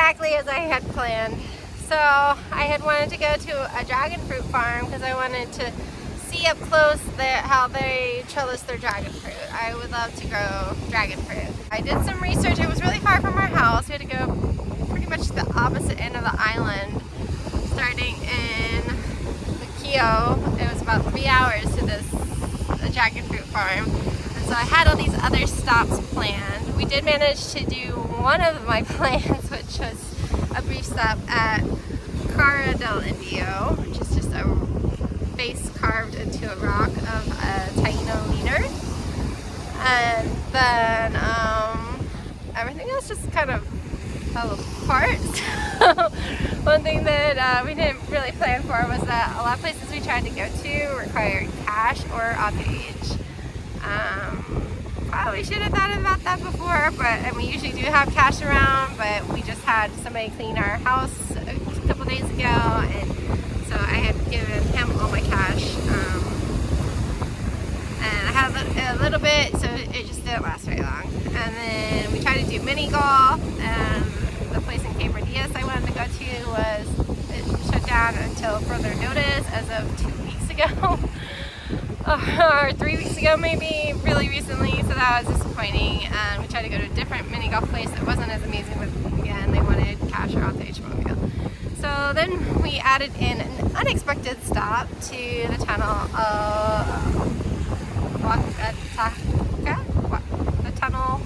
exactly as I had planned. So I had wanted to go to a dragon fruit farm because I wanted to see up close how they trellis their dragon fruit. I would love to grow dragon fruit. I did some research. It was really far from our house. We had to go pretty much to the opposite end of the island, starting in Kio. It was about 3 hours to this dragon fruit farm. And so I had all these other stops planned. We did manage to do one of my plans, which was a brief stop at Cara del Indio, which is just a face carved into a rock of a Taino leader. And then everything else just kind of fell apart. So one thing that we didn't really plan for was that a lot of places we tried to go to required cash or authage. Probably should have thought about that before, and we usually do have cash around, but we just had somebody clean our house a couple days ago, and so I had given him all my cash. And I had a little bit, so it just didn't last very long. And then we tried to do mini golf, and the place in Cape Verdeas I wanted to go to was shut down until further notice as of 2 weeks ago. Or 3 weeks ago maybe, really recently, so that was disappointing. And we tried to go to a different mini golf place that wasn't as amazing, but again, they wanted cash or authage mobile. So then we added in an unexpected stop to the tunnel of Guajataca, the tunnel.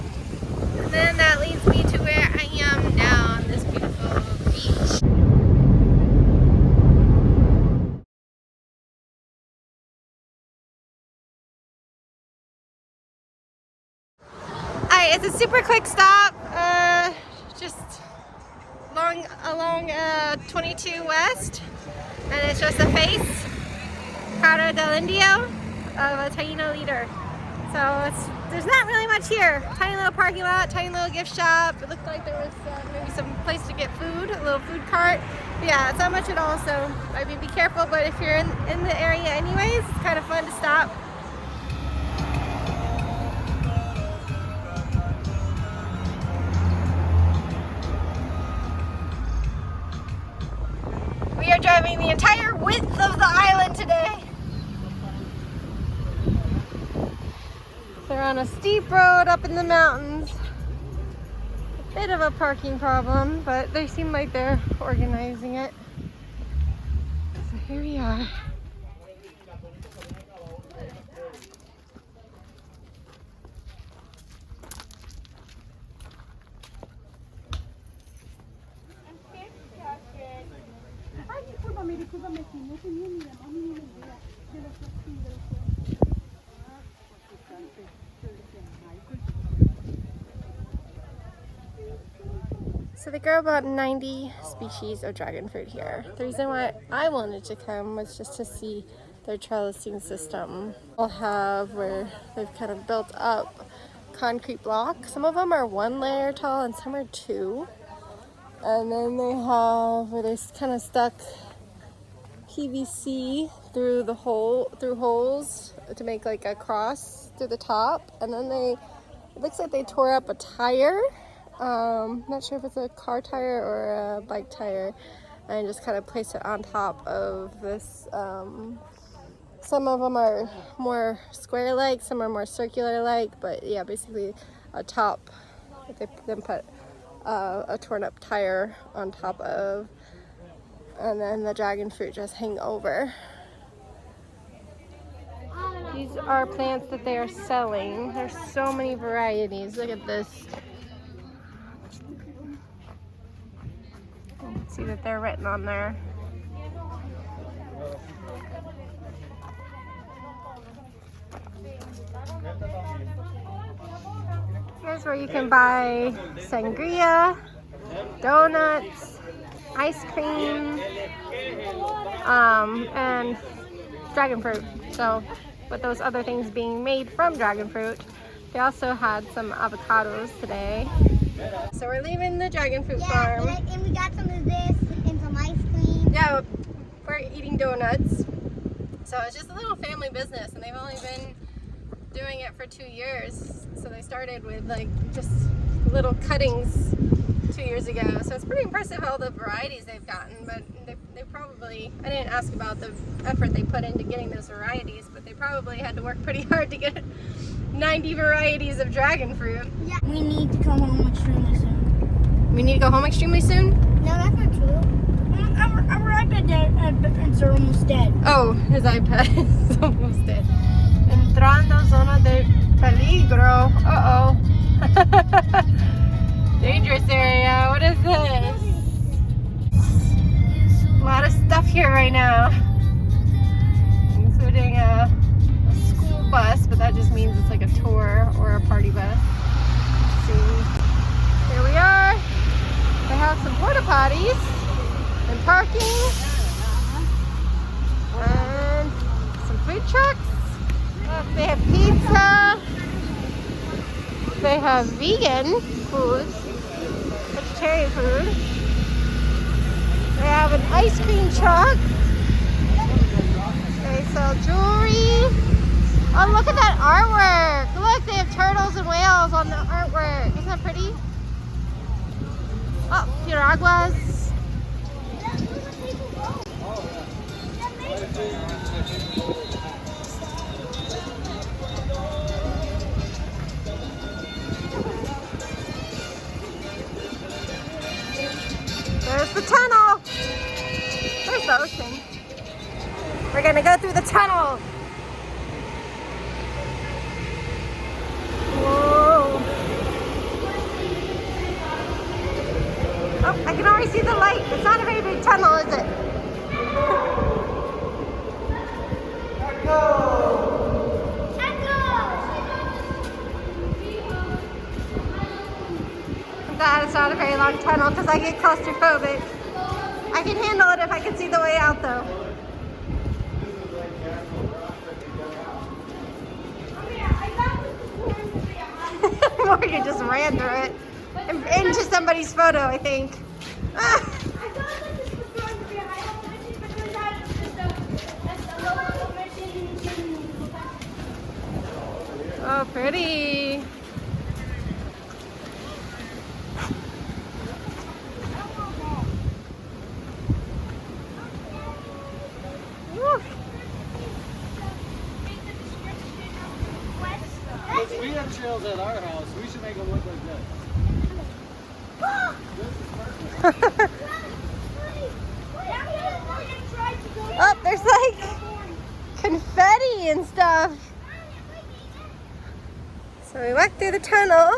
And then that leads me to where I am now on this beautiful beach. It's a super quick stop, just along 22 West, and it's just a face, Cara del Indio, of a Taino leader. So there's not really much here. Tiny little parking lot, tiny little gift shop. It looked like there was maybe some place to get food, a little food cart. But yeah, it's not much at all, so I mean, be careful, but if you're in the area anyways, it's kind of fun to stop. We are driving the entire width of the island today. They're on a steep road up in the mountains. A bit of a parking problem, but they seem like they're organizing it. So here we are. So they grow about 90 species of dragon fruit here. The reason why I wanted to come was just to see their trellising system. They'll have where they've kind of built up concrete blocks. Some of them are 1 layer tall and some are 2. And then they have where they kind of stuck PVC through holes to make like a cross through the top. And then it looks like they tore up a tire. Not sure if it's a car tire or a bike tire, and just kind of place it on top of this. Some of them are more square-like, some are more circular-like, but yeah, basically a top that they then put a torn-up tire on top of, and then the dragon fruit just hang over. These are plants that they are selling. There's so many varieties. Look at this. You can see that they're written on there. Here's where you can buy sangria, donuts, ice cream, and dragon fruit. So with those other things being made from dragon fruit, they also had some avocados today. So we're leaving the dragon fruit farm. And we got some of this and some ice cream. Yeah, we're eating donuts. So it's just a little family business, and they've only been doing it for 2 years. So they started with like just little cuttings 2 years ago. So it's pretty impressive all the varieties they've gotten, but they probably, I didn't ask about the effort they put into getting those varieties, but they probably had to work pretty hard to get 90 varieties of dragon fruit. Yeah. We need to come home extremely soon. We need to go home extremely soon? No, that's not true. Our iPad's almost dead. Oh, his iPad is almost dead. Entrando zona de peligro. Uh-oh. Dangerous area. What is this? A lot of stuff here right now, including a school bus, but that just means it's like a tour or a party bus. Let's see. Here we are. They have some porta potties and parking and some food trucks. They have pizza. They have vegan food, vegetarian food. They have an ice cream truck. They sell jewelry. Oh, look at that artwork. Look, they have turtles and whales on the artwork. Isn't that pretty? Oh, piraguas. There's the tunnel. There's the ocean. We're gonna go through the tunnel. Whoa. Oh, I can already see the light. It's not a very big tunnel, is it? I'm glad it's not a very long tunnel because I get claustrophobic. I can handle it if I can see the way out though. Morgan just ran through it. And into somebody's photo, I think. Oh, pretty. We have trails at our house. We should make them look like this. Oh, there's like confetti and stuff. So we walked through the tunnel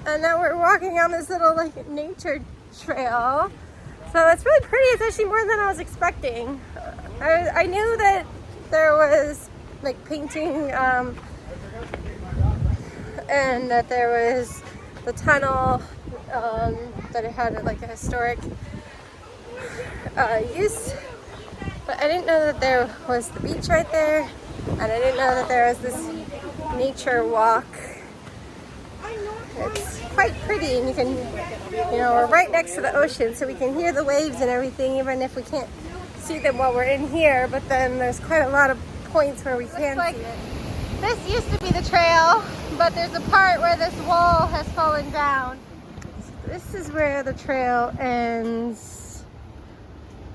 and now we're walking on this little like nature trail. So it's really pretty. It's actually more than I was expecting. I knew that there was like painting and that there was the tunnel, that it had like a historic use. But I didn't know that there was the beach right there, and I didn't know that there was this nature walk. It's quite pretty, and you can, we're right next to the ocean, so we can hear the waves and everything, even if we can't see them while we're in here. But then there's quite a lot of points where we can see it. This used to be the trail, but there's a part where this wall has fallen down. This is where the trail ends.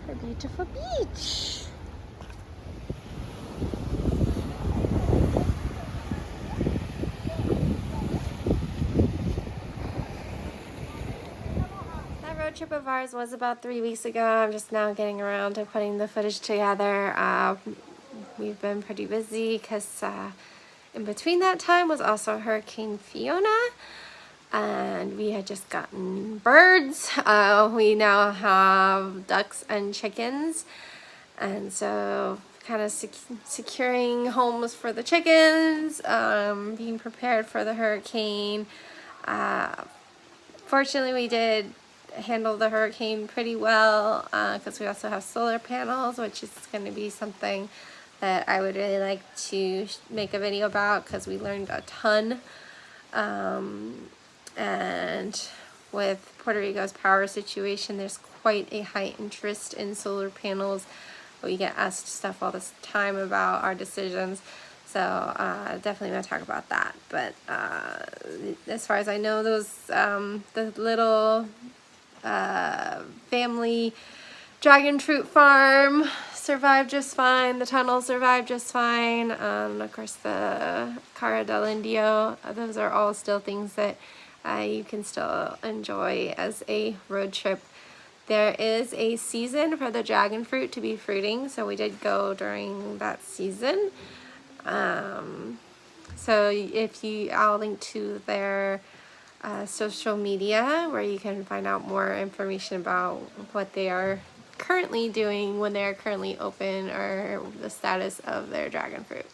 A beautiful beach. That road trip of ours was about 3 weeks ago. I'm just now getting around to putting the footage together. We've been pretty busy because in between that time was also Hurricane Fiona. And we had just gotten birds. We now have ducks and chickens. And so kind of securing homes for the chickens, being prepared for the hurricane. Fortunately, we did handle the hurricane pretty well because we also have solar panels, which is going to be something that I would really like to make a video about because we learned a ton. And with Puerto Rico's power situation, there's quite a high interest in solar panels. We get asked stuff all this time about our decisions, so definitely want to talk about that. But as far as I know, those the little family dragon fruit farm survived just fine. The tunnel survived just fine. Of course, the Cara del Indio, those are all still things that you can still enjoy as a road trip. There is a season for the dragon fruit to be fruiting, so we did go during that season. So I'll link to their social media where you can find out more information about what they are currently doing when they are currently open or the status of their dragon fruit.